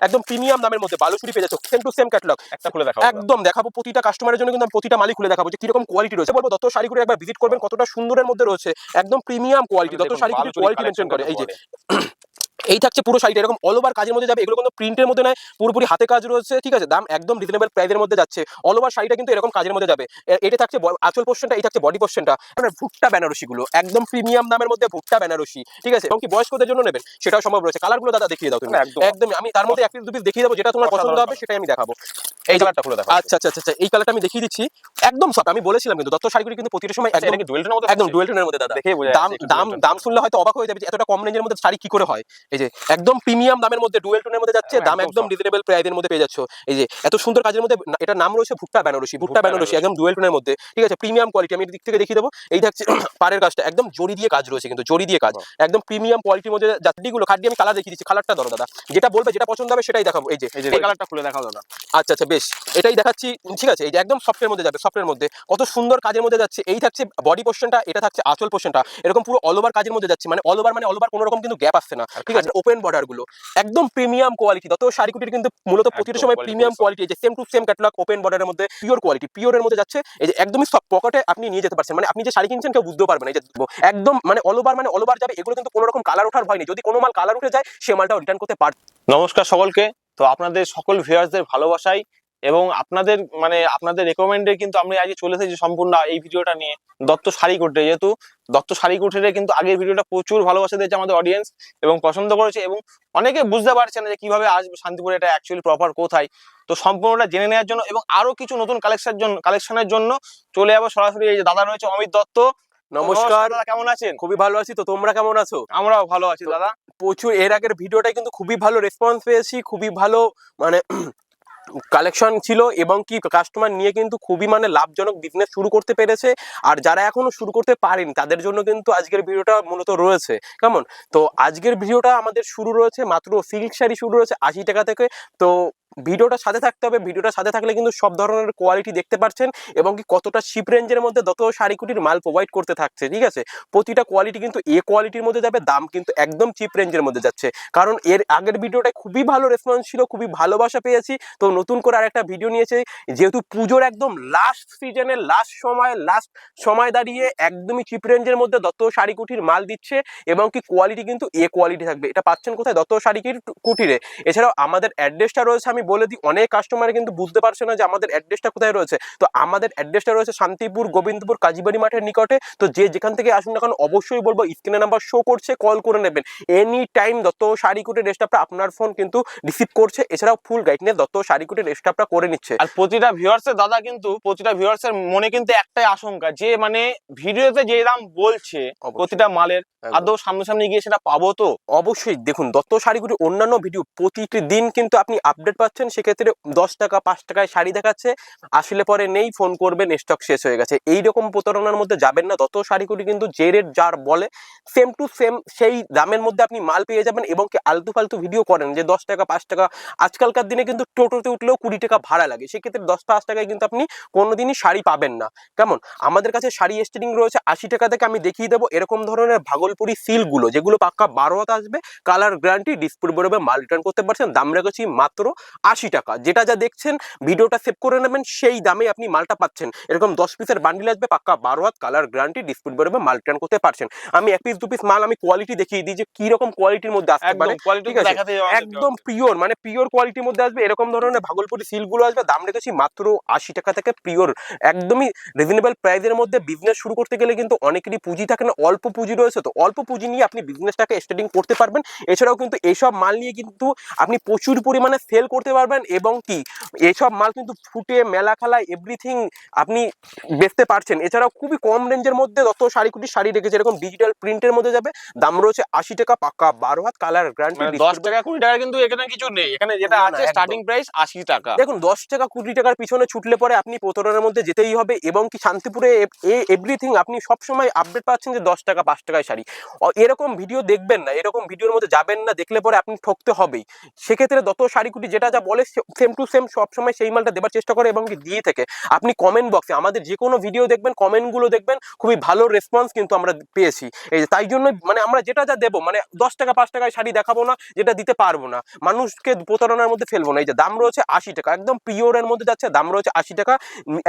একদম প্রিমিয়াম দামের মধ্যে বালুচুরি পেয়ে যাচ্ছ, সেম টু সেম ক্যাটালগ। একটা খুলে দেখাও। একদম দেখাবো প্রতিটা কাস্টমারের জন্য, কিন্তু আমি প্রতিটা মালই খুলে দেখাবো যে কিরকম কোয়ালিটি রয়েছে। বলবো দত্ত শাড়িগুলো একবার ভিজিট করবেন, কতটা সুন্দরের মধ্যে রয়েছে, একদম প্রিমিয়াম কোয়ালিটি। দত্ত শাড়িগুলোর কোয়ালিটি মেনটেন করে। এই যে এই থাকছে পুরো শাড়িটা এরকম অল ওভার কাজের মধ্যে যাবে, এগুলো কিন্তু প্রিন্টের মধ্যে নয়, পুরোপুরি হাতে কাজ রয়েছে, ঠিক আছে। দাম একদম রিজনেবল প্রাইসের মধ্যে যাচ্ছে, অল ওভার শাড়িটা কিন্তু এরকম কাজের মধ্যে যাবে। এটা থাকছে আঁচল পোর্শনটা, এই থাকছে বডি পোর্শনটা। আপনার ভুট্টা বেনারসি গুলো একদম প্রিমিয়াম দামের মধ্যে ভুট্টা বেনারসি, ঠিক আছে। এবং কি বয়স্কদের জন্য নেবেন সেটাও সম্ভব রয়েছে। কালারগুলো দাদা দেখিয়ে দাও তুমি। একদম আমি তার মধ্যে এক দু পিস দেখিয়ে দেবো, যেটা তোমার পছন্দ হবে সেটাই আমি দেখাবো। এই কালারটা খুলে দেখাও। আচ্ছা আচ্ছা আচ্ছা, এই কালারটা আমি দেখিয়ে দিচ্ছি, একদম সফট। আমি বলেছিলাম কিন্তু দত্ত শাড়িগুলো কিন্তু প্রতিটা সময় একদম ডুয়েল টোনের মধ্যে, একদম ডুয়েল টোনের মধ্যে দাদা। দাম দাম দাম শুনলে হয়তো অবাক হয়ে যাবে যে এতটা কম রেঞ্জের মধ্যে শাড়ি কি করে হয়। এই যে একদম প্রিমিয়াম দামের মধ্যে ডুয়েল টোনের মধ্যে যাচ্ছে, দাম একদম রিজনেবল প্রাইসের মধ্যে পেয়ে যাচ্ছ। এই যে এত সুন্দর কাজের মধ্যে, এটা নাম রয়েছে ভুট্টা বেনারসি, ভুট্টা বেনারসি একদম ডুয়েল টোনের মধ্যে, ঠিক আছে। প্রিমিয়াম কোয়ালিটি আমি দিক থেকে দেখিয়ে দেবো। এই থাকছে পাড়ের কাজটা একদম জড়ি দিয়ে কাজ রয়েছে, কিন্তু জড়ি দিয়ে কাজ একদম প্রিমিয়াম কোয়ালিটির মধ্যে। জাতিগুলো খাদ্য আমি কালার দেখিয়ে দিচ্ছি, কালারটা ধরো দাদা, যেটা বলবে যেটা পছন্দ হবে সেটাই দেখাবো। এই যে এই কালারটা খুলে দেখাও দাদা। আচ্ছা আচ্ছা বেশ, এটাই দেখাচ্ছি, ঠিক আছে। এই যে একদম সফটের মধ্যে যাবে, সফটের মধ্যে কত সুন্দর কাজের মধ্যে যাচ্ছে। এই থাকছে বডি পোর্শনটা, এটা থাকছে আঁচল পোর্শনটা, এরকম পুরো অল ওভার কাজের মধ্যে যাচ্ছে, মানে অল ওভার কোনো রকম কিন্তু গ্যাপ আসছে না, ঠিক আছে। ওপেন বর্ডার গুলো একদম প্রিমিয়াম কোয়ালিটি। তত শাড়িকুটির কিন্তু মূলত প্রতিটা সময় প্রিমিয়াম কোয়ালিটি, যে same to same catalogue, open বর্ডারের মধ্যে পিওর কোয়ালিটি, পিওরের মধ্যে যাচ্ছে। এই যে একদমই সব পকেটে আপনি নিয়ে যেতে পারছেন, মানে আপনি যে শাড়ি কিনছেন কেউ বুঝতেও পারবেন। এই যে একদম মানে অল ওভার যাবে, এগুলো কিন্তু কোনো রকম কালার ওঠার ভয় নেই। যদি কোনো মাল কালার উঠে যায় সে মালটাও রিটার্ন করতে পারবে। নমস্কার সকলকে। তো আপনাদের সকল ভিউয়ার্সদের ভালোবাসাই এবং আপনাদের রেকমেন্ডে কিন্তু আমি আজকে চলে এসেছি সম্পূর্ণ এই ভিডিওটা নিয়ে দত্ত শাড়িকুটে। যেহেতু দত্ত শাড়িকুটিরে কিন্তু আগের ভিডিওটা প্রচুর ভালোবাসা দিয়েছে আমাদের অডিয়েন্স এবং পছন্দ করেছে, এবং অনেকে বুঝতে পারছে না যে কিভাবে আসবে শান্তিপুরে, এটা অ্যাকচুয়ালি প্রপার কোথায়। তো সম্পূর্ণটা জেনে নেওয়ার জন্য এবং আরো কিছু নতুন কালেকশনের জন্য চলে যাবো সরাসরি। এই যে দাদা রয়েছে অমিত দত্ত। নমস্কার দাদা, কেমন আছেন? খুবই ভালো আছি, তো তোমরা কেমন আছো? আমরাও ভালো আছি দাদা। প্রচুর এর আগের ভিডিওটাই কিন্তু খুবই ভালো রেসপন্স পেয়েছি, খুবই ভালো মানে কালেকশন ছিল, এবং কি কাস্টমার নিয়ে কিন্তু খুবই মানে লাভজনক বিজনেস শুরু করতে পেরেছে। আর যারা এখনো শুরু করতে পারেনি তাদের জন্য কিন্তু আজকের ভিডিওটা মূলত রয়েছে। কেমন? তো আজকের ভিডিওটা আমাদের শুরু রয়েছে মাত্র সিল্ক শাড়ি শুরু রয়েছে 80 টাকা থেকে। তো ভিডিওটা সাথে থাকতে হবে, ভিডিওটা সাথে থাকলে কিন্তু সব ধরনের কোয়ালিটি দেখতে পাচ্ছেন, এবং কি কতটা চিপ রেঞ্জের মধ্যে দত্ত শাড়িকুটির মাল প্রোভাইড করতে থাকছে, ঠিক আছে। প্রতিটা কোয়ালিটি কিন্তু এ কোয়ালিটির মধ্যে যাবে, দাম কিন্তু একদম চিপ রেঞ্জের মধ্যে যাচ্ছে, কারণ এর আগের ভিডিওটায় খুবই ভালো রেসপন্স ছিল, খুবই ভালোবাসা পেয়েছি। তো নতুন করে আরেকটা ভিডিও নিয়েছে, যেহেতু পুজোর একদম লাস্ট সিজনের লাস্ট সময় দাঁড়িয়ে একদমই চিপ রেঞ্জের মধ্যে দত্ত শাড়িকুটির মাল দিচ্ছে, এবং কি কোয়ালিটি কিন্তু এ কোয়ালিটি থাকবে। এটা পাচ্ছেন কোথায়? দত্ত শাড়িকুটিরে। এছাড়াও আমাদের অ্যাড্রেসটা রয়েছে, আমি বলে দিই, অনেক কাস্টমার কিন্তু বুঝতে পারছে না যে আমাদের অ্যাড্রেসটা কোথায় রয়েছে। তো আমাদের অ্যাড্রেসটা রয়েছে শান্তিপুর গোবিন্দপুর কাজীবাড়ি মাঠের নিকটে। তো যে যেখান থেকে আসুন না কেন অবশ্যই বলবো স্ক্রিনে নাম্বার শো করছে, কল করে নেবেন। এনি টাইম দত্ত শাড়িকুটির স্টাফটা আপনার ফোন কিন্তু রিসিভ করছে। এছাড়াও ফুল গাইডনেস দত্ত শাড়িকুটির স্টাফটা করে নিচ্ছে। আর প্রতিটা ভিউয়ার্সের দাদা কিন্তু প্রতিটা ভিউয়ার্সের মনে কিন্তু একটাই আশঙ্কা, যে মানে ভিডিওতে যে দাম বলছে প্রতিটা মালের, আদৌ সামনাসামনি গিয়ে সেটা পাবো তো? অবশ্যই দেখুন, দত্ত শাড়িকুটির অন্যান্য ভিডিও প্রতিদিন কিন্তু আপনি আপডেট পাচ্ছেন। সেক্ষেত্রে 10 টাকা 5 টাকায় শাড়ি দেখাচ্ছে, আসলে পরে নেই, ফোন করবেন স্টক শেষ হয়ে গেছে, এইরকম প্রতারণার মধ্যে যাবেন না। দত্ত শাড়িকুটি কিন্তু যে রেট যার বলে সেম টু সেম সেই দামের মধ্যে আপনি মাল পেয়ে যাবেন। এবং কি আলতু ফালতু ভিডিও করেন যে 10 টাকা 5 টাকা, আজকালকার দিনে কিন্তু টোটোতে উঠলেও 20 টাকা ভাড়া লাগে, সেক্ষেত্রে 10-5 টাকায় কিন্তু আপনি কোনোদিনই শাড়ি পাবেন না। কেমন? আমাদের কাছে শাড়ি স্টার্টিং রয়েছে 80 টাকা থেকে। আমি দেখিয়ে দেবো এরকম ধরনের ভাগলপুরি সিল্কগুলো, যেগুলো পাক্কা 12 হাত আসবে, কালার গ্যারান্টি, ডিসপুট বেরোবে, মাল রিটার্ন করতে পারছেন। দাম রেখেছি মাত্র 80 টাকা। যেটা যা দেখছেন ভিডিওটা সেভ করে নেবেন, সেই দামে আপনি মালটা পাচ্ছেন। এরকম 10 পিসের বান্ডিল আসবে, পাক্কা 12 হাত, কালার গ্যারান্টি, ডিসপুট বেরোবে, মাল রিটার্ন করতে পারছেন। আমি 1 পিস 2 পিস মাল আমি কোয়ালিটি দেখিয়ে দিই যে কি রকম কোয়ালিটির মধ্যে আসতে পারে, ঠিক আছে। একদম পিওর মানে পিওর কোয়ালিটির মধ্যে আসবে। এরকম ধরনের ভাগলপুরি সিল্কগুলো আসবে, দাম রেখেছি মাত্র 80 টাকা থেকে। পিওর একদমই রিজনেবল প্রাইসের মধ্যে। বিজনেস শুরু করতে গেলে কিন্তু অনেকেরই পুঁজি থাকে না, অল্প পুঁজি রয়েছে, তো অল্প পুঁজি নিয়ে আপনি বিজনেসটাকে স্টার্টিং করতে পারবেন। এছাড়াও কিন্তু এইসব মাল নিয়ে কিন্তু আপনি প্রচুর পরিমাণে সেল করতে পারবেন, এবং কি এইসব মাল কিন্তু ফুটে মেলা খেলায় এভরিথিং আপনি বেচতে পারছেন। এছাড়াও খুবই কম রেঞ্জের মধ্যে দত্ত শাড়িকুটির শাড়ি রেখেছে, এরকম ডিজিটাল প্রিন্টের মধ্যে যাবে, দাম রয়েছে 80 টাকা, পাক্কা 12 হাত, কালার গ্যারান্টি। 10 টাকা 20 টাকা কিন্তু এখানে কিছু নেই, এখানে যেটা আছে স্টার্টিং প্রাইস 80 টাকা। দেখুন 10 টাকা 20 টাকার পিছনে ছুটলে পরে আপনি প্রতারণার মধ্যে যেতেই হবে, এবং কি শান্তিপুরে এভরিথিং আপনি সবসময় আপডেট পাচ্ছেন যে 10 টাকা 5 টাকায় শাড়ি। এরকম ভিডিও দেখবেন না, এরকম ভিডিওর মধ্যে যাবেন না, দেখলে পরে আপনি ঠকতে হবেই। সেক্ষেত্রে দত্ত শাড়িকুটি যেটা যা যা বলে সেম টু সেম সবসময় সেই মালটা দেওয়ার চেষ্টা করে এবং দিয়ে থেকে আপনি কমেন্ট বক্সে আমাদের যে কোনো ভিডিও দেখবেন, কমেন্টগুলো দেখবেন, খুবই ভালো রেসপন্স কিন্তু আমরা পেয়েছি। এই তাই জন্য মানে আমরা যেটা যা দেবো মানে 10 টাকা 5 টাকায় শাড়ি দেখাবো না, যেটা দিতে পারবো না, মানুষকে প্রতারণার মধ্যে ফেলবো না। এই যে দাম রয়েছে 80 টাকা, একদম পিওরের মধ্যে যাচ্ছে, দাম রয়েছে 80 টাকা,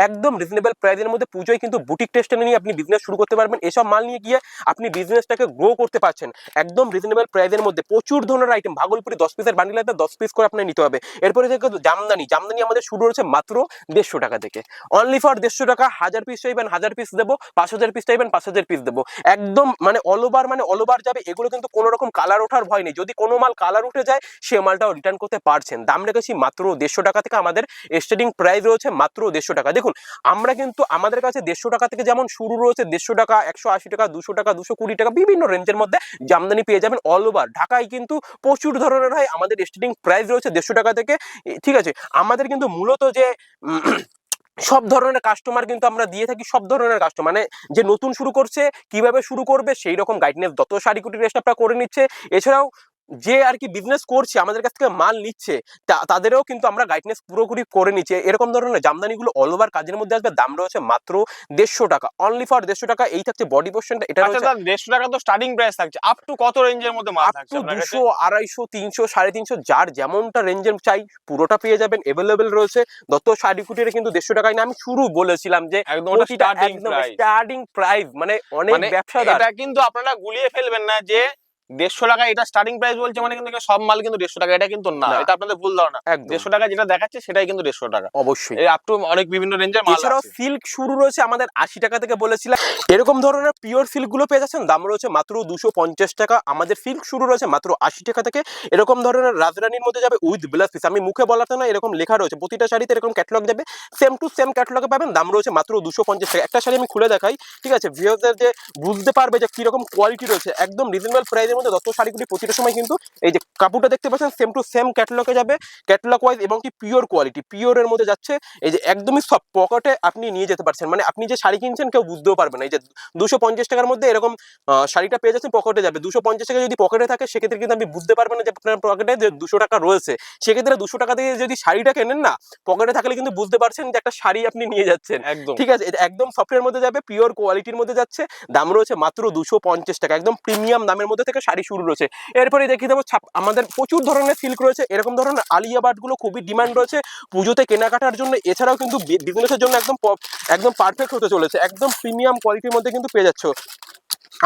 একদম রিজনেবল প্রাইসের মধ্যে। পুজোয় কিন্তু বুটিক টেস্টে নিয়ে আপনি বিজনেস শুরু করতে পারবেন, এসব মাল নিয়ে গিয়ে আপনি বিজনেসটাকে গ্রো করতে পারছেন একদম রিজনেবল প্রাইসের মধ্যে। প্রচুর ধরনের আইটেম, ভাগলপুরি 10 পিসের বান্ডিল আছে, 10 পিস করে আপনার নিতে হবে। এরপরে দেখো জামদানি, জামদানি আমাদের শুরু হচ্ছে মাত্র 150 টাকা থেকে, অনলি ফর 150 টাকা। 1000 পিস চাইবেন 1000 পিস দেবো, 5000 পিস চাইবেন 5000 পিস দেবো, একদম মানে অল ওভার যাবে। এগুলো কিন্তু কোনো রকম কালার ওঠার ভয় নেই, যদি কোনো মাল কালার উঠে যায় সে মালটাও রিটার্ন করতে পারছেন। দাম রেখেছি মাত্র 150 টাকা থেকে, আমাদের স্টার্টিং প্রাইস রয়েছে মাত্র 150 টাকা। দেখুন আমরা কিন্তু আমাদের কাছে 150 টাকা থেকে যেমন শুরু রয়েছে, 150 টাকা, 180 টাকা, 200 টাকা, 220 টাকা, বিভিন্ন রেঞ্জের মধ্যে জামদানি পেয়ে যাবেন অল ওভার। ঢাকায় কিন্তু প্রচুর ধরনের হয়, আমাদের স্টার্টিং প্রাইস রয়েছে 150 টাকা থেকে। ঠিক আছে, আমাদের কিন্তু মূলত যে সব ধরনের কাস্টমার কিন্তু আমরা দিয়ে থাকি, সব ধরনের কাস্টমার মানে যে নতুন শুরু করছে কিভাবে শুরু করবে সেই রকম গাইডনেস দত্ত শাড়ি কুটির স্টাফরা করে নিচ্ছে। এছাড়াও যে আর কি বিজনেস করছে আমাদের কাছ থেকে মাল নিচ্ছে তাদেরও কিন্তু আমরা গাইডনেস পুরোপুরি করে নিচ্ছি। এরকম ধরনের জামদানিগুলো অল ওভার কাজের মধ্যে আসবে, দাম রয়েছে মাত্র 150 টাকা, অনলি ফর 150 টাকা। এই থাকছে বডি পোর্শনটা, এটা আচ্ছা দাদা 150 টাকা তো স্টার্টিং প্রাইস থাকছে, আপ টু কত রেঞ্জের মধ্যে মাল থাকছে আপনার কাছে? 200, 250, 300, 350, যার যেমনটা রেঞ্জের চাই পুরোটা পেয়ে যাবেন, अवेलेबल রয়েছে। দত্ত শাড়ি কুটিরে কিন্তু 150 টাকায় না, আমি শুরু বলেছিলাম যে একদম স্টার্টিং প্রাইস, মানে অনেক ব্যবসাদার। এটা কিন্তু আপনারা গুলিয়ে ফেলবেন না যে 150 টাকা এটা স্টার্টিং প্রাইস বলছে মানে কিন্তু সব মাল কিন্তু 150 টাকা, এটা কিন্তু না, এটা আপনাদের ভুল ধারণা। 150 টাকা যেটা দেখাচ্ছে সেটাই কিন্তু 150 টাকা অবশ্যই। এই আপ টু অনেক বিভিন্ন রেঞ্জের মাল আছে। এছাড়াও সিল্ক শুরু রয়েছে আমাদের 80 টাকা থেকে বলেছিলাম, এরকম ধরনের পিওর সিল্ক গুলো পেয়ে যাচ্ছেন, দাম রয়েছে মাত্র 250 টাকা। আমাদের সিল্ক শুরু রয়েছে মাত্র 80 টাকা থেকে। এরকম ধরনের রাজরানীর মধ্যে যাবে উইথ ব্লাউজ পিস, আমি মুখে বলাতে না, এরকম লেখা রয়েছে প্রতিটা শাড়িতে, এরকম ক্যাটালগ যাবে, সেম টু সেম ক্যাটালগে পাবেন, দাম রয়েছে মাত্র 250 টাকা। একটা শাড়ি আমি খুলে দেখাই, ঠিক আছে, ভিউয়ারদের যে বুঝতে পারবে যে কিরকম কোয়ালিটি রয়েছে, একদম রিজনেবল প্রাইসের মধ্যে দত্ত শাড়িগুলি প্রতিটা সময় কিন্তু এই যে কাপড়টা দেখতে পাচ্ছেন সেম টু সেম ক্যাটালগে যাবে, ক্যাটালগ ওয়াইজ, এবং কি পিওর কোয়ালিটি, পিওরের মধ্যে যাচ্ছে। এই যে একদমই সব পকেটে আপনি নিয়ে যেতে পারছেন, মানে আপনি যে শাড়ি কিনছেন কেউ বুঝতেও পারবে না। এই যে 250 টাকার মধ্যে এরকম শাড়িটা পেয়ে যাচ্ছেন, পকেটে যাবে। 250 টাকা যদি পকেটে থাকে সেক্ষেত্রে কিন্তু আপনি বুঝতে পারবেন না যে আপনার পকেটে যে 200 টাকা রয়েছে। সেক্ষেত্রে 200 টাকা দিয়ে যদি শাড়িটা কেনেন না, পকেটে থাকলে কিন্তু বুঝতে পারছেন যে একটা শাড়ি আপনি নিয়ে যাচ্ছেন। একদম ঠিক আছে, এটা একদম সফটের মধ্যে যাবে, পিওর কোয়ালিটির মধ্যে যাচ্ছে, দাম রয়েছে মাত্র 250 টাকা, একদম প্রিমিয়াম দামের মধ্যে থেকে শাড়ি শুরু রয়েছে। এরপরে দেখিয়ে দেবো আমাদের প্রচুর ধরনের সিল্ক রয়েছে, এরকম ধরনের আলিয়া বাট গুলো খুবই ডিমান্ড রয়েছে পুজোতে কেনাকাটার জন্য, এছাড়াও কিন্তু বিজনেসের জন্য একদম পারফেক্ট হতে চলেছে, একদম প্রিমিয়াম কোয়ালিটির মধ্যে কিন্তু পেয়ে যাচ্ছ।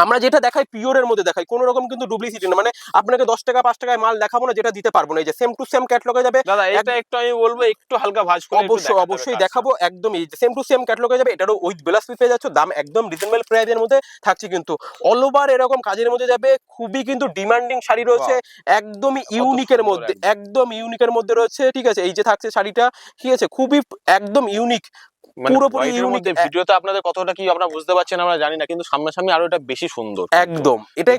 আমরা যেটা দেখাই পিওরের মধ্যে দেখাই, কোনো রকম কিন্তু ডুপ্লিসিটি না, মানে আপনাকে 10 টাকা 5 টাকায় মাল দেখাবো না যেটা দিতে পারবো না। এই যে সেম টু সেম ক্যাটালগে যাবে দাদা, এটা একটু আমি বলবো একটু হালকা ভাঁজ করে অবশ্যই দেখাবো, একদম এই সেম টু সেম ক্যাটালগে যাবে, এটারও উইথ ব্লাউজ পিস পেয়ে যাচ্ছে, দাম একদম রিজনেবল প্রাইসের মধ্যে থাকছে, কিন্তু অল ওভার এরকম কাজের মধ্যে যাবে, খুবই কিন্তু ডিমান্ডিং শাড়ি রয়েছে, একদমই ইউনিকের মধ্যে, একদম ইউনিকের মধ্যে রয়েছে। ঠিক আছে, এই যে থাকছে শাড়িটা, ঠিক আছে, খুবই একদম ইউনিক, পুরোপুরি ইউনিক। ভিডিওতে আপনাদের কতটা কি আপনারা বুঝতে পারছেন আমরা জানি না, কিন্তু সামনাসামনি আরো এটা বেশি সুন্দর, একদম এটা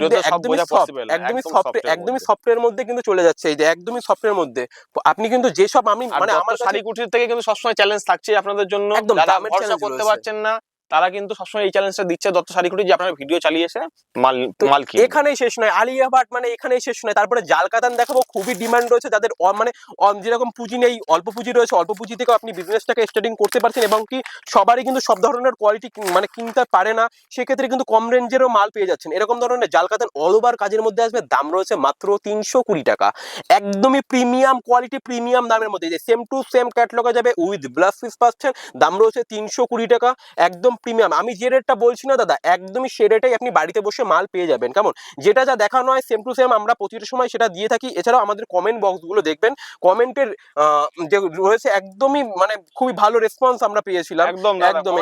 একদমই সফটের মধ্যে কিন্তু চলে যাচ্ছে। এই যে একদমই সফটের মধ্যে আপনি কিন্তু যেসব আমি মানে আমার শাড়ি কুটির থেকে কিন্তু সবসময় চ্যালেঞ্জ থাকছে আপনাদের জন্য, যারা ভরসা করতে পারছেন না তারা কিন্তু সবসময় এই চ্যালেঞ্জটা দিচ্ছে দত্ত শাড়ি কুটির, যে আপনারা ভিডিও চালিয়ে এসে মাল কিনে। এখানেই শেষ নয়, আলিয়া ভাট মানে এখানেই শেষ নয়, তারপরে জালকাতান দেখাবো, খুবই ডিমান্ড রয়েছে যাদের মানে যেরকম পুঁজি নেই, অল্প পুঁজি রয়েছে, অল্প পুঁজি থেকেও আপনি বিজনেসটাকে স্টার্টিং করতে পারছেন, এবং কি সবারই কিন্তু সব ধরনের কোয়ালিটি মানে কিনতে পারে না, সেক্ষেত্রে কিন্তু কম রেঞ্জেরও মাল পেয়ে যাচ্ছেন। এরকম ধরনের জালকাতান অল ওভার কাজের মধ্যে আসবে, দাম রয়েছে মাত্র 320 টাকা, একদমই প্রিমিয়াম কোয়ালিটি, প্রিমিয়াম দামের মধ্যে। যে সেম টু সেম ক্যাটালগে যাবে, উইথ ব্লাউজ পিস পাচ্ছেন, দাম রয়েছে 320 টাকা, একদম প্রিমিয়াম। আমি যে রেটটা বলছি না দাদা, একদমই সে রেটেই আপনি বাড়িতে বসে মাল পেয়ে যাবেন। কেমন, যেটা যা দেখানো হয় সেম টু সেম আমরা প্রতিটা সময় সেটা দিয়ে থাকি। এছাড়াও আমাদের কমেন্ট বক্সগুলো দেখবেন, কমেন্টের যে রয়েছে একদমই মানে খুবই ভালো রেসপন্স আমরা পেয়েছিলাম। একদম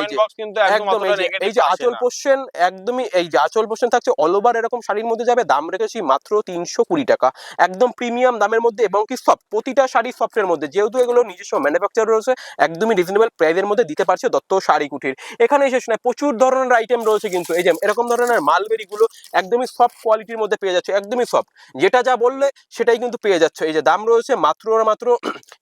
এই যে আঁচল পোর্শন, একদমই এই যে আঁচল পোর্শন থাকছে অল ওভার এরকম শাড়ির মধ্যে যাবে, দাম রেখেছি মাত্র 320 টাকা, একদম প্রিমিয়াম দামের মধ্যে, এবং কি সফট, প্রতিটা শাড়ি সফটের মধ্যে, যেহেতু এগুলো নিজস্ব ম্যানুফ্যাকচার রয়েছে, একদমই রিজনেবল প্রাইসের মধ্যে দিতে পারছে দত্ত শাড়ি কুটির। এখানে শেষ নয়, প্রচুর ধরনের আইটেম রয়েছে কিন্তু। এই যে এরকম ধরনের মালবেরি গুলো একদমই সফট কোয়ালিটির মধ্যে পেয়ে যাচ্ছে, একদমই সফট, যেটা যা বললে সেটাই কিন্তু পেয়ে যাচ্ছে। এই যে দাম রয়েছে মাত্র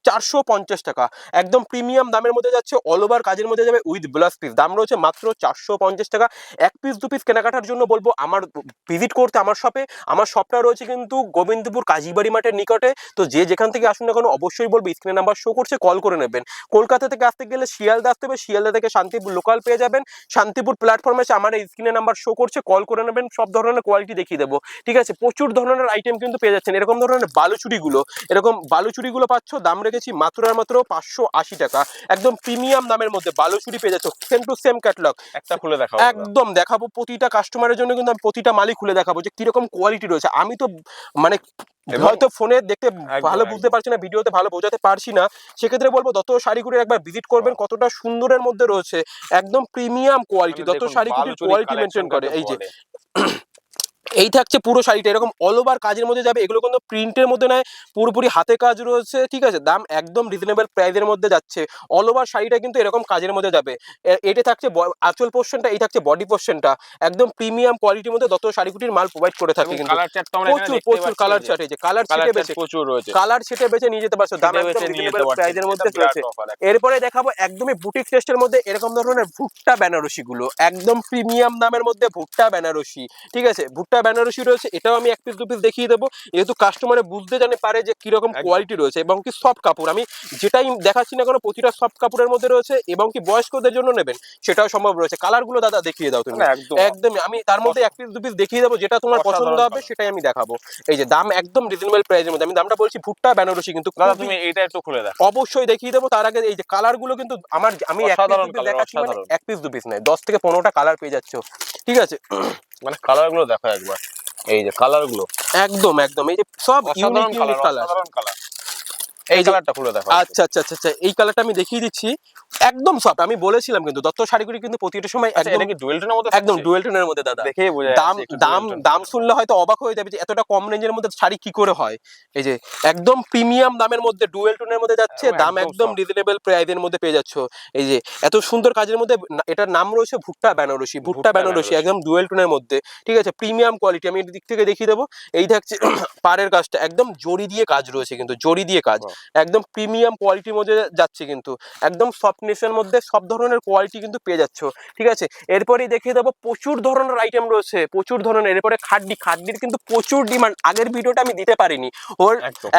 450 টাকা, একদম প্রিমিয়াম দামের মধ্যে যাচ্ছে, অল ওভার কাজের মধ্যে যাবে উইথ ব্লাউজ পিস, দাম রয়েছে মাত্র 450 টাকা। এক পিস দু পিস কেনাকাটার জন্য বলবো আমার ভিজিট করতে আমার শপে। আমার শপটা রয়েছে কিন্তু গোবিন্দপুর কাজীবাড়ি মাঠের নিকটে। তো যে যেখান থেকে আসুন না কেন অবশ্যই বলবো স্ক্রিনে নাম্বার শো করছে, কল করে নেবেন। কলকাতা থেকে আসতে গেলে শিয়ালদা আসতে হবে, শিয়ালদা থেকে শান্তিপুর লোকাল পেয়ে যাবেন। শান্তিপুর প্ল্যাটফর্মে এসে আমার স্ক্রিনে নাম্বার শো করছে, কল করে নেবেন, সব ধরনের কোয়ালিটি দেখিয়ে দেবো। ঠিক আছে, প্রচুর ধরনের আইটেম কিন্তু পেয়ে যাচ্ছেন। এরকম ধরনের বালুচুরিগুলো, এরকম বালুচুরিগুলো পাচ্ছ, দাম রেখেছি মাত্র আর মাত্র 580 টাকা, একদম প্রিমিয়াম দামের মধ্যে বালুচুরি পেয়ে যাচ্ছ, সেম টু সেম ক্যাটালগ। একটা খুলে দেখাও। একদম দেখাবো প্রতিটা কাস্টমারের জন্য, কিন্তু আমি প্রতিটা মালই খুলে দেখাবো যে কিরকম কোয়ালিটি রয়েছে। আমি তো মানে হয়তো ফোনে দেখতে ভালো বুঝতে পারছি না, ভিডিওতে ভালো বোঝাতে পারছি না, সেক্ষেত্রে বলবো দত্ত শাড়িগুলো একবার ভিজিট করবেন, কতটা সুন্দরের মধ্যে রয়েছে, একদম প্রিমিয়াম কোয়ালিটি। দত্ত শাড়িগুলির কোয়ালিটি মেনটেন করে। এই যে এই থাকছে পুরো শাড়িটা, এরকম অল ওভার কাজের মধ্যে যাবে, এগুলো কিন্তু প্রিন্টের মধ্যে নয়, পুরোপুরি হাতে কাজ রয়েছে। ঠিক আছে, দাম একদম রিজনেবল প্রাইসের মধ্যে যাচ্ছে। অল ওভার শাড়িটা কিন্তু এরকম কাজের মধ্যে যাবে। এটা থাকছে আঁচল পোর্শনটা, এই থাকছে বডি পোর্শনটা, একদম প্রিমিয়াম কোয়ালিটির মধ্যে দত্ত শাড়িকুটির মাল প্রোভাইড করে থাকে। কিন্তু প্রচুর প্রচুর কালার চার্ট, এই যে কালার ছেটে বেছে প্রচুর রয়েছে, কালার ছেটে বেছে নিয়ে যেতে পারছো, দাম একদম রিজনেবল প্রাইসের মধ্যে রয়েছে। এরপরে দেখাবো একদমই বুটিক টেস্টের মধ্যে এরকম ধরনের ভুট্টা বেনারসি গুলো, একদম প্রিমিয়াম দামের মধ্যে ভুট্টা বেনারসি। ঠিক আছে, ভুট্টা বেনারসি রয়েছে, এটাও আমি এক পিস দু পিস দেখিয়ে দেবো, যেহেতু কাস্টমারে বুঝতে জানে পারে যে কিরকম কোয়ালিটি রয়েছে, এবং কি সফট কাপড় আমি যেটাই দেখাচ্ছি না কেন প্রতিটা সফট কাপড়ের মধ্যে রয়েছে, এবং কি বয়স্কদের জন্য নেবেন সেটাও সম্ভব রয়েছে। কালার গুলো দাদা দেখিয়ে দাও তুমি। একদমই আমি তার মধ্যে এক পিস দু পিস দেখিয়ে দেবো, যেটা তোমার পছন্দ হবে সেটাই আমি দেখাবো। এই যে দাম একদম রিজনেবল প্রাইসের মধ্যে, আমি দামটা বলছি ভুট্টা বেনারসি, কিন্তু দাদা তুমি এটা একটু খুলে দাও। অবশ্যই দেখিয়ে দেবো। তার আগে এই যে কালার গুলো কিন্তু আমি এক পিস দু পিস দেখাচ্ছি, মানে এক পিস দু পিস নয়, 10 থেকে 15টা কালার পেয়ে যাচ্ছ। ঠিক আছে, মানে কালার গুলো দেখো একবার, এই যে কালার গুলো একদম একদম এই যে সব ইউনিক ইউনিক কালার। এই কালারটা খুলে দেখো। আচ্ছা আচ্ছা আচ্ছা আচ্ছা, এই কালারটা আমি দেখিয়ে দিচ্ছি, একদম সফট। আমি বলেছিলাম কিন্তু দত্ত শাড়িগুলি কিন্তু প্রতিটা সময় একদম এটা কি ডুয়েল টোনের মধ্যে, একদম ডুয়েল টোনের মধ্যে দাদা। দেখেই বোঝা দাম যাচ্ছে দাম দাম শুনলে হয়তো অবাক হয়ে যাবে যে এতটা কম রেঞ্জের মধ্যে শাড়ি কি করে হয়। এই যে একদম প্রিমিয়াম দামের মধ্যে ডুয়েল টোনের মধ্যে যাচ্ছে, দাম একদম রিজনেবল প্রাইসের মধ্যে পেয়ে যাচ্ছ। এই যে এত সুন্দর কাজের মধ্যে, এটার নাম রয়েছে ভুট্টা বেনারসি, ভুট্টা বেনারসি একদম ডুয়েল টোনের মধ্যে। ঠিক আছে, প্রিমিয়াম কোয়ালিটি, আমি এর দিক থেকে দেখিয়ে দেবো। এই থাকছে পাড়ের কাজটা, একদম জড়ি দিয়ে কাজ রয়েছে, কিন্তু জড়ি দিয়ে কাজ, একদম প্রিমিয়াম কোয়ালিটির মধ্যে যাচ্ছে, কিন্তু একদম সফটনেসের মধ্যে সব ধরনের কোয়ালিটি কিন্তু পেয়ে যাচ্ছ। ঠিক আছে, এরপরেই দেখিয়ে দেবো প্রচুর ধরনের আইটেম রয়েছে, প্রচুর ধরনের। এরপরে খাড্ডির কিন্তু প্রচুর ডিমান্ড, আগের ভিডিওটা আমি দিতে পারিনি, ওর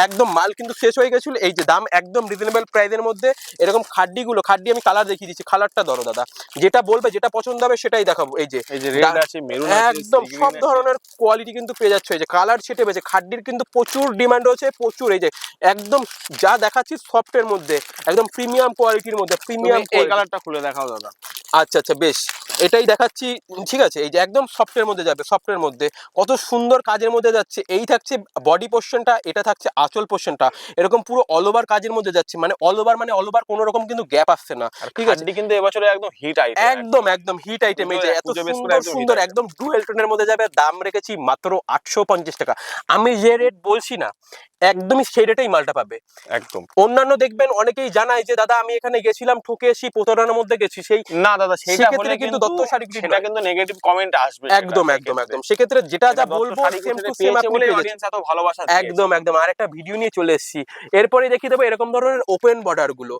একদম মাল কিন্তু শেষ হয়ে গেছিল। এই যে দাম একদম রিজনেবল প্রাইসের মধ্যে এরকম খাড্ডি আমি কালার দেখিয়ে দিচ্ছি, কালারটা ধরো দাদা, যেটা বলবে যেটা পছন্দ হবে সেটাই দেখাবো। এই যে রেড আছে, মেরুন আছে, একদম সব ধরনের কোয়ালিটি কিন্তু পেয়ে যাচ্ছ। এই যে কালার ছেটে বেছে, খাড্ডির কিন্তু প্রচুর ডিমান্ড রয়েছে, প্রচুর। এই যে একদম যা দেখাচ্ছি সফটের মধ্যে, একদম প্রিমিয়াম কোয়ালিটির মধ্যে, প্রিমিয়াম। এই কালারটা খুলে দেখাও দাদা। আচ্ছা আচ্ছা বেশ, এটাই দেখাচ্ছি। ঠিক আছে, এই যে একদম সফটের মধ্যে যাবে, সফটের মধ্যে কত সুন্দর কাজের মধ্যে যাচ্ছে। এই থাকছে বডি পোর্শনটা, এটা থাকছে আঁচল পোর্শনটা, এরকম পুরো অল ওভার কাজের মধ্যে যাচ্ছে, মানে অল ওভার কোনো রকম কিন্তু গ্যাপ আসছে না। ঠিক আছে, কিন্তু এবছরে একদম হিট আইটেম, একদম একদম হিট আইটেম। এই যে এত সুন্দর সুন্দর একদম ডুয়েল টোনের মধ্যে যাবে, দাম রেখেছি মাত্র 850 টাকা। আমি যে রেট বলছি না একদমই সেই রেটেই মালটা পাবে একদম। অন্যান্য দেখবেন অনেকেই জানায় যে দাদা আমি এখানে গেছিলাম ঠকে এসেছি, প্রতারণার মধ্যে গেছি, সেই না দাদা সেক্ষেত্রে কিন্তু দত্ত শাড়িগুলি সেটা কিন্তু নেগেটিভ কমেন্ট আসবে, একদম একদম একদম। সেক্ষেত্রে যেটা যা বলবো সেম টু সেম আপনি পেয়ে যাচ্ছেন, এত ভালোবাসা একদম একদম। আরেকটা ভিডিও নিয়ে চলে এসেছি, এরপরে দেখিয়ে দেবো এরকম ধরনের ওপেন বর্ডার গুলো,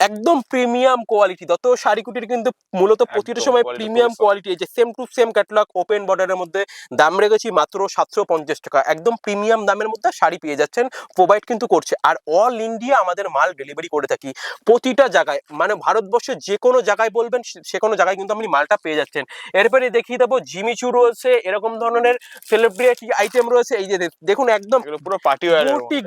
একদম প্রিমিয়াম কোয়ালিটি। দত্ত শাড়িকুটির কিন্তু মূলত প্রতিটা সময় প্রিমিয়াম কোয়ালিটি। এই যে same to same catalogue open বর্ডারের মধ্যে, দাম রেখেছি মাত্র 750 টাকা, একদম প্রিমিয়াম দামের মধ্যে শাড়ি পেয়ে যাচ্ছেন, প্রোভাইড কিন্তু করছে। আর অল ইন্ডিয়া আমাদের মাল ডেলিভারি করে থাকি, প্রতিটা জায়গায়, মানে ভারতবর্ষের যে কোনো জায়গায় বলবেন সে কোনো জায়গায় কিন্তু আপনি মালটা পেয়ে যাচ্ছেন। এরপরে দেখিয়ে দেবো জিমিচু রয়েছে, এরকম ধরনের সেলিব্রিটি আইটেম রয়েছে। এই যে দেখুন একদম পুরো পার্টি ওয়্যার,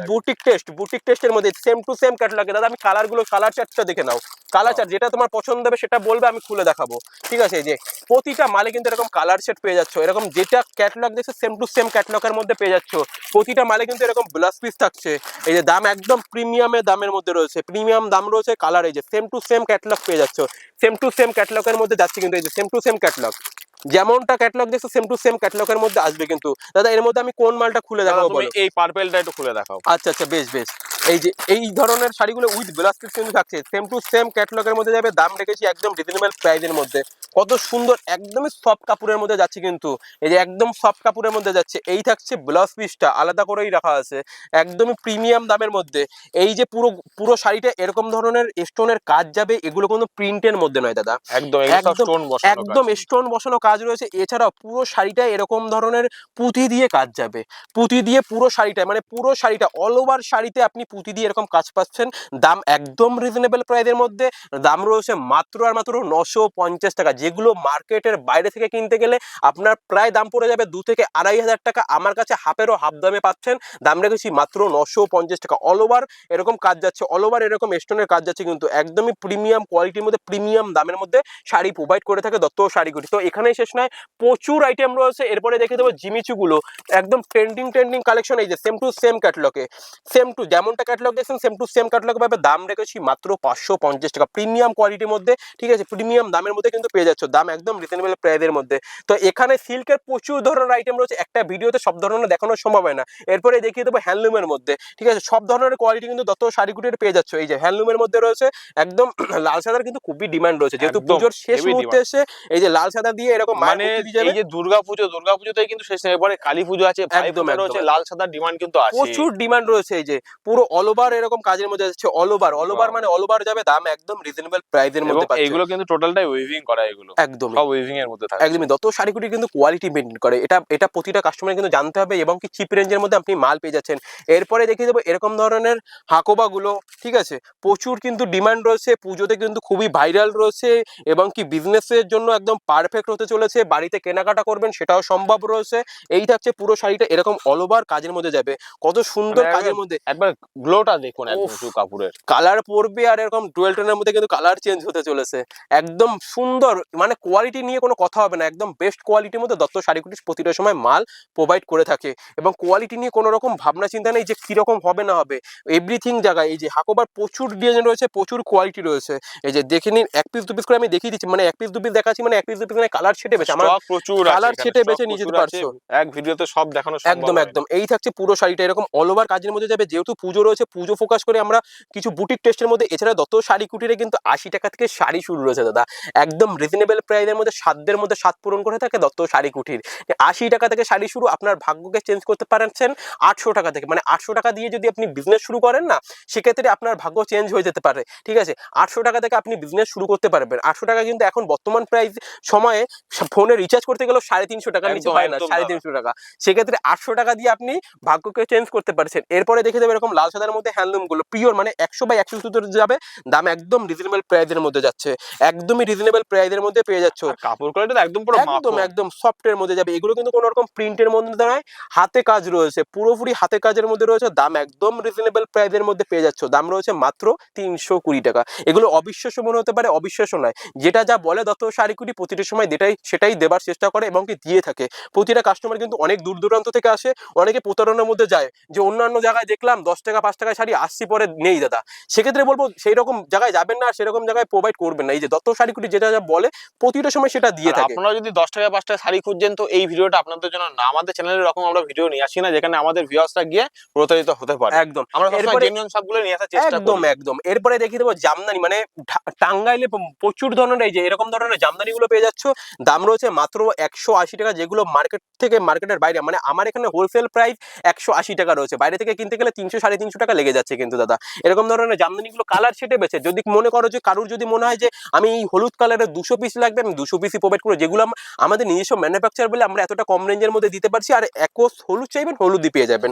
বুটিক টেস্টের মধ্যে সেম টু সেম ক্যাটালগে। দাদা আমি কালার চার্টটা দেখে নাও, কালার চার্ট যেটা তোমার পছন্দ হবে সেটা বলবে, আমি খুলে দেখাবো। ঠিক আছে, এই যে প্রতিটা মালে কিন্তু এরকম কালার সেট পেয়ে যাচ্ছ, এরকম যেটা ক্যাটালগ দেখছো সেম টু সেম ক্যাটালগের মধ্যে পেয়ে যাচ্ছ। প্রতিটা মালে কিন্তু এরকম ব্লাউজ পিস থাকছে। এই যে দাম একদম প্রিমিয়ামের দামের মধ্যে রয়েছে, প্রিমিয়াম দাম রয়েছে, কালার এই যে সেম টু সেম ক্যাটালগ পেয়ে যাচ্ছ, সেম টু সেম ক্যাটালগের মধ্যে যাচ্ছে। কিন্তু এই যে সেম টু সেম ক্যাটালগ, যেমনটা ক্যাটালগ দেখছো সেম টু সেম ক্যাটালগের মধ্যে আসবে। কিন্তু দাদা এর মধ্যে আমি কোন মালটা খুলে দেখাবো বলো? এই পার্পলটা একটু খুলে দেখাও। আচ্ছা আচ্ছা বেশ বেশ। এই যে এই ধরনের শাড়িগুলো উইথ ব্লাউজ পিস কিন্তু থাকছে, সেম টু সেম ক্যাটালগের মধ্যে যাবে, দাম রেখেছি একদম রিজনেবল প্রাইসের মধ্যে। কত সুন্দর একদমই সফট কাপড়ের মধ্যে যাচ্ছে কিন্তু, এই যে একদম সফট কাপড়ের মধ্যে যাচ্ছে। এই থাকছে ব্লাউজ পিসটা আলাদা করেই রাখা আছে একদমই প্রিমিয়াম দামের মধ্যে। এই যে পুরো পুরো শাড়িটা এরকম ধরনের স্টোনের কাজ যাবে, এগুলো কোনো প্রিন্টের মধ্যে নয় দাদা, একদম এগুলো সব একদম স্টোন বসানো একদম কাজ। স্টোন বসানো কাজ রয়েছে। এছাড়াও পুরো শাড়িটা এরকম ধরনের পুঁথি দিয়ে কাজ যাবে, পুঁথি দিয়ে পুরো শাড়িটা, মানে পুরো শাড়িটা অল ওভার শাড়িতে আপনি পুঁথি দিয়ে এরকম কাজ পাচ্ছেন। দাম একদম রিজনেবল প্রাইসের মধ্যে, দাম রয়েছে মাত্র আর মাত্র 950 টাকা, যেগুলো মার্কেটের বাইরে থেকে কিনতে গেলে আপনার প্রায় দাম পড়ে যাবে 2 থেকে 2,500 টাকা। আমার কাছে হাফেরও হাফ দামে পাচ্ছেন, দাম রেখেছি মাত্র 950 টাকা। অল ওভার এরকম কাজ যাচ্ছে, অল ওভার এরকম স্টোনের কাজ যাচ্ছে কিন্তু একদমই প্রিমিয়াম কোয়ালিটির মধ্যে, প্রিমিয়াম দামের মধ্যে শাড়ি প্রোভাইড করে থাকে দত্ত শাড়িগুলি। তো এখানেই শেষ নয়, প্রচুর আইটেম রয়েছে। এরপরে দেখে দেবো জিমিচুগুলো, একদম ট্রেন্ডিং কালেকশন। এই যে সেম টু সেম ক্যাটালগে, সেম টু যেমনটা ক্যাটালগ দেখছেন সেম টু সেম ক্যাটালগ ভাবে দাম রেখেছি মাত্র 550 টাকা, প্রিমিয়াম কোয়ালিটির মধ্যে, ঠিক আছে, প্রিমিয়াম দামের মধ্যে কিন্তু পেয়ে যাচ্ছ, দাম একদম রিজনেবল প্রাইসের মধ্যে। তো এখানে সিল্কের প্রচুর ধরনের আইটেম রয়েছে, একটা ভিডিওতে সব ধরনের দেখানো সম্ভব হয় না। এরপরে দেখিয়ে দেবো হ্যান্ডলুমের মধ্যে, ঠিক আছে, সব ধরনের কোয়ালিটি কিন্তু দত্ত শাড়িগুলির পেয়ে যাচ্ছ। এই যে হ্যান্ডলুমের মধ্যে রয়েছে একদম লাল সাদার কিন্তু খুবই ডিমান্ড রয়েছে, যেহেতু একদম পুজোর শেষ heavy মুহূর্তে এসে এই যে লাল সাদা দিয়ে এরকম মানে এই যে দুর্গাপুজোতে কিন্তু শেষ নেই, এবারে কালী পুজো আছে, ভাই একদম ফোঁটা একদম রয়েছে, একদম। লাল সাদার ডিমান্ড কিন্তু আছে। প্রচুর ডিমান্ড রয়েছে। এই যে পুরো অল ওভার এরকম কাজের মধ্যে যাচ্ছে, অল ওভার মানে অল ওভার যাবে, দাম একদম রিজনেবল প্রাইসের এবং মধ্যে পাচ্ছে। এইগুলো কিন্তু টোটালটাই উইভিং করা, এগুলো একদমই সব উইভিং এর মধ্যে থাকছে। একদমই দত্ত শাড়িগুলি কিন্তু কোয়ালিটি মেনটেন করে, এটা এটা প্রতিটা কাস্টমার কিন্তু জানতে হবে, এবং কি চিপ রেঞ্জের মধ্যে আপনি মাল পেয়ে যাচ্ছেন। এরপরে দেখিয়ে দেবো এরকম ধরনের হাকোবাগুলো, ঠিক আছে, প্রচুর কিন্তু ডিমান্ড রয়েছে, পুজোতে কিন্তু খুবই ভাইরাল রয়েছে, এবং কি বিজনেসের জন্য একদম পারফেক্ট হতে চলেছে, বাড়িতে কেনাকাটা করবেন সেটাও সম্ভব রয়েছে। এই থাকছে পুরো শাড়িটা এরকম অল ওভার কাজের মধ্যে যাবে, কত সুন্দর মানে কাজের মধ্যে, একবার গ্লোটা দেখুন একদম উফ, শুধু কাপড়ের। কালার পড়বে আর এরকম ডুয়েল টোনের মধ্যে কিন্তু কালার চেঞ্জ হতে চলেছে, একদম সুন্দর, মানে কোয়ালিটি নিয়ে কোনো কথা হবে না, একদম বেস্ট কোয়ালিটির মধ্যে দত্ত শাড়িগুলি প্রতিটা সময় মাল প্রোভাইড করে থাকে, এবং কোয়ালিটি নিয়ে কোনো রকম ভাবনা চিন্তা নেই যে কিরকম হবে না হবে, এভরিথিং জায়গায়। এই যে হাকোবার প্রচুর ডিজাইন রয়েছে, প্রচুর কোয়ালিটি রয়েছে। এই যে দেখে নিন, এক পিস দু পিস করে আমি দেখিয়ে দিচ্ছি, মানে এক পিস দু পিস দেখাচ্ছি, মানে এক পিস দু পিস মানে কালার ছেটে বেছে আমার স্টক প্রচুর আছে, কালার এখানে ছেটে স্টক বেছে নিয়ে প্রচুর যেতে আছে, পারছো। এক ভিডিওতে সব দেখানো সম্ভব একদম হয় না। একদম। এই থাকছে পুরো শাড়িটা এরকম অল ওভার কাজের মধ্যে যাবে, যেহেতু পুজো রয়েছে, পুজো ফোকাস করে আমরা কিছু বুটিক টেস্টের মধ্যে। এছাড়া দত্ত শাড়ি কুটিরে কিন্তু 80 টাকা থেকে শাড়ি শুরু রয়েছে দাদা, একদম রিজনেবল প্রাইসের মধ্যে, সাধ্যের মধ্যে স্বাদ পূরণ করে থাকে দত্ত শাড়ি কুটির। 80 টাকা থেকে শাড়ি শুরু, আপনার ভাগ্যকে চেঞ্জ করতে পারছেন 800 টাকা থেকে, মানে 800 টাকা দিয়ে যদি আপনি বিজনেস শুরু করেন না, সেক্ষেত্রে আপনার ভাগ্য চেঞ্জ হয়ে যেতে পারে, ঠিক আছে। 800 টাকা থেকে আপনি বিজনেস শুরু করতে পারবেন। 800 টাকা কিন্তু এখন বর্তমান প্রাইস সময়ে ফোনে রিচার্জ করতে গেলেও 350 টাকার নিচে একদম হয় না, একদম 350 টাকা। সেক্ষেত্রে 800 টাকা দিয়ে আপনি ভাগ্যকে চেঞ্জ করতে পারছেন। এরপরে দেখে দেবে এরকম লাল সাদার মধ্যে হ্যান্ডলুম গুলো পিওর, মানে 100 বাই 100 সুতোর যাবে, দাম একদম রিজনেবল প্রাইসের মধ্যে যাচ্ছে, একদমই রিজনেবল প্রাইসের মধ্যে পেয়ে যাচ্ছ। আর কাপড় কোয়ালিটি তো একদম পুরো একদম মাখন। একদম সফটের মধ্যে যাবে, এগুলো কিন্তু কোনো রকম প্রিন্টের মধ্যে নয়, হাতে কাজ রয়েছে, পুরোপুরি হাতে কাজের মধ্যে রয়েছে, দাম একদম রিজনেবল প্রাইসের মধ্যে পেয়ে যাচ্ছ, দাম রয়েছে মাত্র 320 টাকা। এগুলো অবিশ্বাস্য মনে হতে পারে, অবিশ্বাস্য নয়, যেটা যা বলে দত্ত শাড়িকুটি প্রতিটা সময় সেটাই দেবার চেষ্টা করে, এবং কি দিয়ে থাকে। প্রতিটা কাস্টমার কিন্তু অনেক দূর দূরান্ত থেকে আসে, অনেকে প্রতারণার মধ্যে যায়, যে অন্যান্য জায়গায় দেখলাম 10 টাকা 5 টাকায় শাড়ি, আসছি পরে নেই দাদা। সেক্ষেত্রে বলবো সেই রকম জায়গায় যাবেন না, সেরকম জায়গায় প্রোভাইড করবেন না। এই যে দত্ত শাড়িকুটি যেটা যা বলে প্রতিটা সময় সেটা দিয়ে আর থাকে। আপনারা যদি 10 টাকা 5 টাকা শাড়ি খুঁজছেন, তো এই ভিডিওটা আপনাদের জন্য না। আমাদের চ্যানেলে এরকম আমরা ভিডিও নিয়ে আসি না যেখানে আমাদের ভিউয়ার্সরা গিয়ে প্রতারিত হতে পারে। একদম। আমরা সবসময় এরপরে জেনুইন সবগুলো নিয়ে আসার চেষ্টা একদম করি। একদম। এরপরে দেখিয়ে দেবো জামদানি, মানে টাঙ্গাইলে প্রচুর ধরনের এই যে এরকম ধরনের জামদানি গুলো পেয়ে যাচ্ছ, দাম রয়েছে মাত্র 180 টাকা, যেগুলো মার্কেটের বাইরে, মানে আমার এখানে হোলসেল প্রাইস 180 টাকা রয়েছে, বাইরে থেকে কিনতে গেলে 300 350 টাকা লেগে যাচ্ছে কিন্তু দাদা। এরকম ধরনের জামদানি গুলো কালার ছেটে বেছে, যদি মনে করো যে কারুর যদি মনে হয় যে আমি এই হলুদ কালারের 200 পিস লাগবে, আমি 200 পিসই প্রোভাইড করে, যেগুলো আমাদের নিজস্ব ম্যানুফ্যাকচার বলে আমরা এতটা কম রেঞ্জের মধ্যে দিতে পারছি। আর একোস হলুদ চাইবেন, হলুদই পেয়ে যাবেন।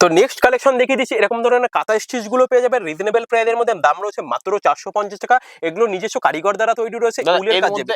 তো নেক্সট কালেকশন দেখিয়ে দিচ্ছি, এরকম ধরনের কাঁথা স্টিচ গুলো পেয়ে যাবেন রিজনেবল প্রাইসের মধ্যে, দাম রয়েছে মাত্র 450 টাকা। এগুলো নিজস্ব কারিগর দ্বারা তৈরি রয়েছে, দাদা, উলের এর কাজ মধ্যে যাবে।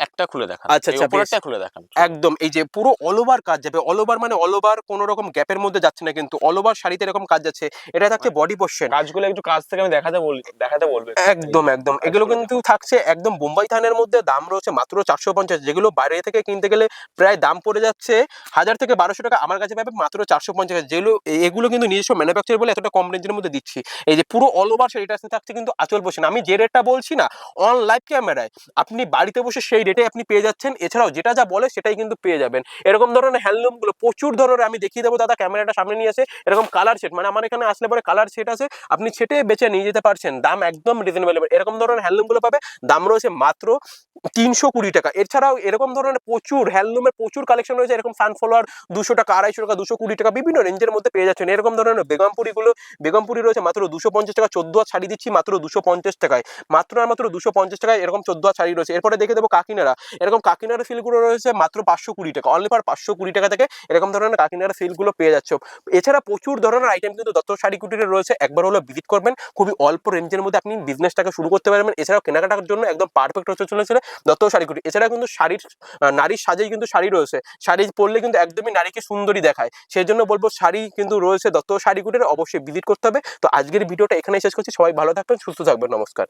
একটা খুলে দেখান। আচ্ছা এই আচ্ছা, বেশ, উপরেরটা খুলে দেখান। একদম। এই যে পুরো অল ওভার কাজ যাবে, অল ওভার মানে অল ওভার, কোনো রকম গ্যাপের মধ্যে যাচ্ছে না কিন্তু, অল ওভার শাড়িতে এরকম কাজ যাচ্ছে। এটা থাকছে বডি পোরশন, কাজগুলো একটু কাছ থেকে আমি দেখাতে বলবো। একদম একদম। এগুলো কিন্তু থাকছে একদম বোম্বাই থানের মধ্যে, দাম রয়েছে মাত্র 450, যেগুলো বাইরে থেকে কিনতে গেলে প্রায় দাম পড়ে যাচ্ছে 1000 থেকে 1200 টাকা, আমার কাছে পাবে মাত্র 450 টাকা। যেগুলো এগুলো কিন্তু নিজস্ব ম্যানুফ্যাকচার বলে এতটা কম রেঞ্জের মধ্যে দিচ্ছি। এই যে পুরো অল ওভার শাড়িটা থাকছে কিন্তু আঁচল পোষণ। আমি যে রেটটা বলছি না অন লাইভ ক্যামেরায়, আপনি বাড়িতে বসে সেই রেটে আপনি পেয়ে যাচ্ছেন। এছাড়াও যেটা যা বলে সেটাই কিন্তু পেয়ে যাবেন। এরকম ধরনের হ্যান্ডলুম গুলো প্রচুর ধরনের আমি দেখিয়ে দেবো দাদা, ক্যামেরাটা সামনে নিয়ে এসে। এরকম কালার সেট, মানে আমার এখানে আসলে পরে কালার সেট আছে, আপনি সেটে বেছে নিয়ে যেতে পারছেন। দাম একদম রিজনেবল। এরকম ধরনের হ্যান্ডলুম গুলো পাবে, দাম রয়েছে মাত্র 320 টাকা। এছাড়াও এরকম ধরনের প্রচুর হ্যান্ডলুমের প্রচুর কালেকশন রয়েছে। এরকম সানফ্লাওয়ার 200 টাকা, 250 টাকা, 220 টাকা, বিভিন্ন রেঞ্জের মধ্যে পেয়ে যাচ্ছেন। এরকম ধরনের বেগমপুরি রয়েছে মাত্র 250 টাকা। 14 হাত শাড়ি দিচ্ছি মাত্র 250 টাকায়, মাত্র আর মাত্র 250 টাকায় এরকম 14 হাত শাড়ি রয়েছে। এরপরে দেখে দেবো কাকিনাড়া। এরকম কাকিনাড়া সিল্কগুলো রয়েছে মাত্র 520 টাকা, অনলি ফর 520 টাকা থেকে এরকম ধরনের কাকিনাড়া সিল্কগুলো পেয়ে যাচ্ছে। এছাড়া প্রচুর ধরনের আইটেম কিন্তু দত্ত শাড়ি কুটিরে রয়েছে। একবার হলো ভিজিট করবেন, খুবই অল্প রেঞ্জের মধ্যে আপনি বিজনেসটাকে শুরু করতে পারবেন। এছাড়াও কেনাকাটার জন্য একদম পারফেক্ট হতে চলেছে দত্ত শাড়ি কুটি। এছাড়া কিন্তু নারীর সাজেই কিন্তু শাড়ি রয়েছে। শাড়ি পরলে কিন্তু একদমই নারীকে সুন্দরী দেখায়। সেই জন্য বলবো শাড়ি কিন্তু রয়েছে দত্ত শাড়ি কুটিরে, অবশ্যই ভিজিট করতে হবে। তো আজকের ভিডিওটা এখানেই শেষ করছি। সবাই ভালো থাকবেন, সুস্থ থাকবেন, নমস্কার।